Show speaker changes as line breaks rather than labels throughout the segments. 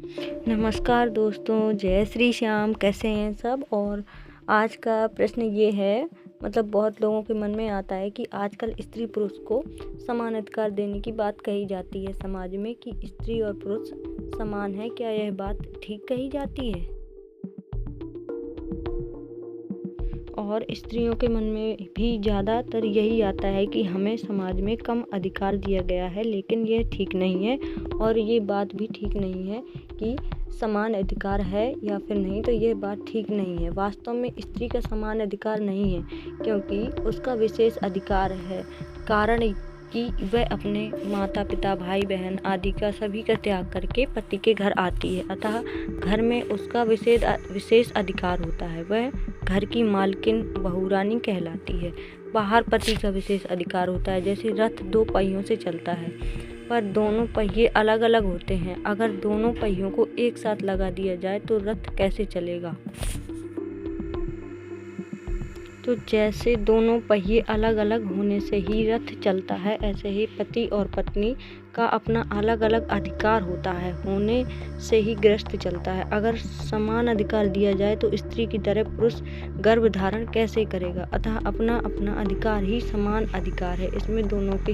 नमस्कार दोस्तों, जय श्री श्याम। कैसे हैं सब। और आज का प्रश्न ये है, बहुत लोगों के मन में आता है कि आजकल स्त्री पुरुष को समान अधिकार देने की बात कही जाती है समाज में कि स्त्री और पुरुष समान है। क्या यह बात ठीक कही जाती है? और स्त्रियों के मन में भी ज़्यादातर यही आता है कि हमें समाज में कम अधिकार दिया गया है, लेकिन यह ठीक नहीं है। और ये बात भी ठीक नहीं है कि समान अधिकार है या फिर नहीं, तो ये बात ठीक नहीं है। वास्तव में स्त्री का समान अधिकार नहीं है, क्योंकि उसका विशेष अधिकार है। कारण कि वह अपने माता पिता भाई बहन आदि का सभी का त्याग करके पति के घर आती है, अतः घर में उसका विशेष अधिकार होता है। वह घर की मालकिन बहुरानी कहलाती है। बाहर पति का विशेष अधिकार होता है। जैसे रथ 2 पहियों से चलता है, पर दोनों पहिए अलग अलग होते हैं। अगर दोनों पहियों को एक साथ लगा दिया जाए तो रथ कैसे चलेगा? तो जैसे दोनों पहिए अलग अलग होने से ही रथ चलता है, ऐसे ही पति और पत्नी का अपना अलग अलग अधिकार होता है, होने से ही गृहस्थ चलता है। अगर समान अधिकार दिया जाए तो स्त्री की तरह पुरुष गर्भ धारण कैसे करेगा? अतः अपना अपना अधिकार ही समान अधिकार है। इसमें दोनों की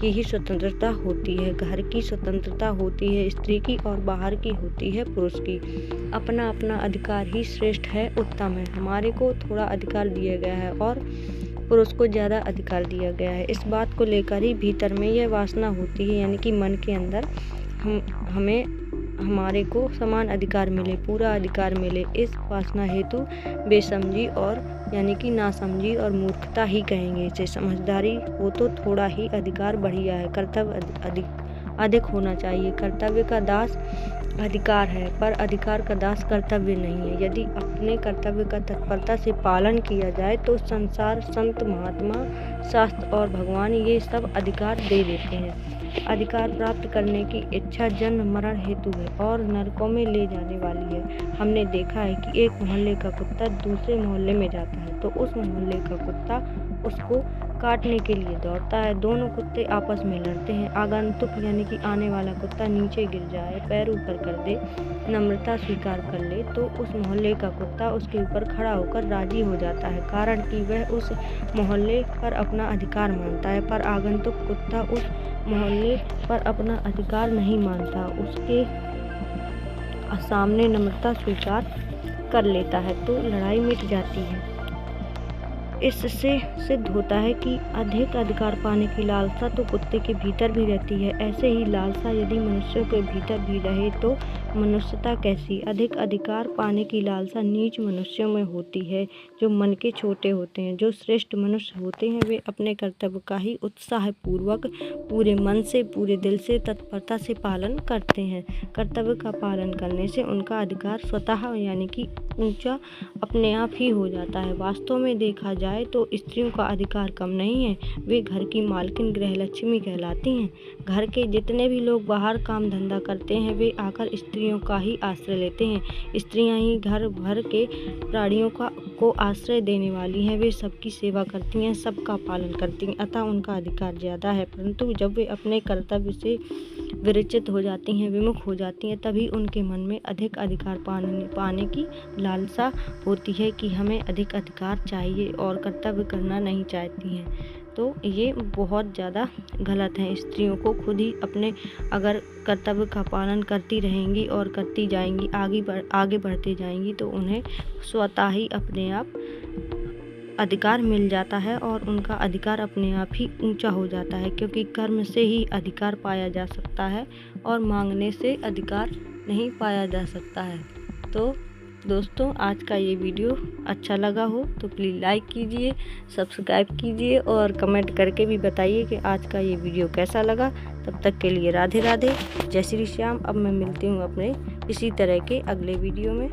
ही स्वतंत्रता होती है। घर की स्वतंत्रता होती है स्त्री की, और बाहर की होती है पुरुष की। अपना अपना अधिकार ही श्रेष्ठ है, उत्तम है। हमारे को थोड़ा अधिकार दिया गया है और पुरुष को ज़्यादा अधिकार दिया गया है। इस बात को लेकर ही भीतर में यह वासना होती है, यानी कि मन के अंदर हमारे को समान अधिकार मिले, पूरा अधिकार मिले। इस वासना हेतु बेसमझी और यानी कि नासमझी और मूर्खता ही कहेंगे इसे। समझदारी हो तो थोड़ा ही अधिकार बढ़िया है। कर्तव्य अधिक होना चाहिए। कर्तव्य का दास अधिकार है, पर अधिकार का दास कर्तव्य नहीं है। यदि अपने कर्तव्य का तत्परता से पालन किया जाए तो संसार, संत, महात्मा, शास्त्र और भगवान ये सब अधिकार दे देते हैं। अधिकार प्राप्त करने की इच्छा जन्म मरण हेतु है और नरकों में ले जाने वाली है। हमने देखा है कि एक मोहल्ले का कुत्ता दूसरे मोहल्ले में जाता है तो उस मोहल्ले का कुत्ता उसको काटने के लिए दौड़ता है। दोनों कुत्ते आपस में लड़ते हैं। आगंतुक यानी कि आने वाला कुत्ता नीचे गिर जाए, पैर ऊपर कर दे, नम्रता स्वीकार कर ले, तो उस मोहल्ले का कुत्ता उसके ऊपर खड़ा होकर राजी हो जाता है, कारण कि वह उस मोहल्ले पर अपना अधिकार मानता है। पर आगंतुक कुत्ता उस मोहल्ले पर अपना अधिकार नहीं मानता, उसके सामने नम्रता स्वीकार कर लेता है, तो लड़ाई मिट जाती है। इससे सिद्ध होता है कि अधिक अधिकार पाने की लालसा तो कुत्ते के भीतर भी रहती है। ऐसे ही लालसा यदि मनुष्यों के भीतर भी रहे तो मनुष्यता कैसी? अधिक अधिकार पाने की लालसा नीच मनुष्यों में होती है, जो मन के छोटे होते हैं। जो श्रेष्ठ मनुष्य होते हैं वे अपने कर्तव्य का ही उत्साहपूर्वक, पूरे मन से, पूरे दिल से, तत्परता से पालन करते हैं। कर्तव्य का पालन करने से उनका अधिकार स्वतः यानी कि ऊंचा अपने आप ही हो जाता है। वास्तव में देखा जाए तो स्त्रियों का अधिकार कम नहीं है। वे घर की मालकिन, गृहलक्ष्मी कहलाती हैं। घर के जितने भी लोग बाहर काम धंधा करते हैं वे आकर स्त्रियों का ही आश्रय लेते हैं। स्त्रियां ही घर भर के प्राणियों को आश्रय देने वाली हैं। वे सबकी सेवा करती हैं, सबका पालन करती हैं, अतः उनका अधिकार ज़्यादा है। परंतु जब वे अपने कर्तव्य से विरचित हो जाती हैं, विमुख हो जाती हैं, तभी उनके मन में अधिक अधिकार पाने की लालसा होती है कि हमें अधिक अधिकार चाहिए और कर्तव्य करना नहीं चाहती हैं। तो ये बहुत ज़्यादा गलत है। स्त्रियों को खुद ही अपने अगर कर्तव्य का पालन करती रहेंगी और करती जाएंगी, आगे बढ़ती जाएंगी, तो उन्हें स्वतः ही अपने आप अधिकार मिल जाता है और उनका अधिकार अपने आप ही ऊंचा हो जाता है, क्योंकि कर्म से ही अधिकार पाया जा सकता है और मांगने से अधिकार नहीं पाया जा सकता है। तो दोस्तों, आज का ये वीडियो अच्छा लगा हो तो प्लीज़ लाइक कीजिए, सब्सक्राइब कीजिए और कमेंट करके भी बताइए कि आज का ये वीडियो कैसा लगा। तब तक के लिए राधे राधे, जय श्री श्याम। अब मैं मिलती हूँ अपने इसी तरह के अगले वीडियो में।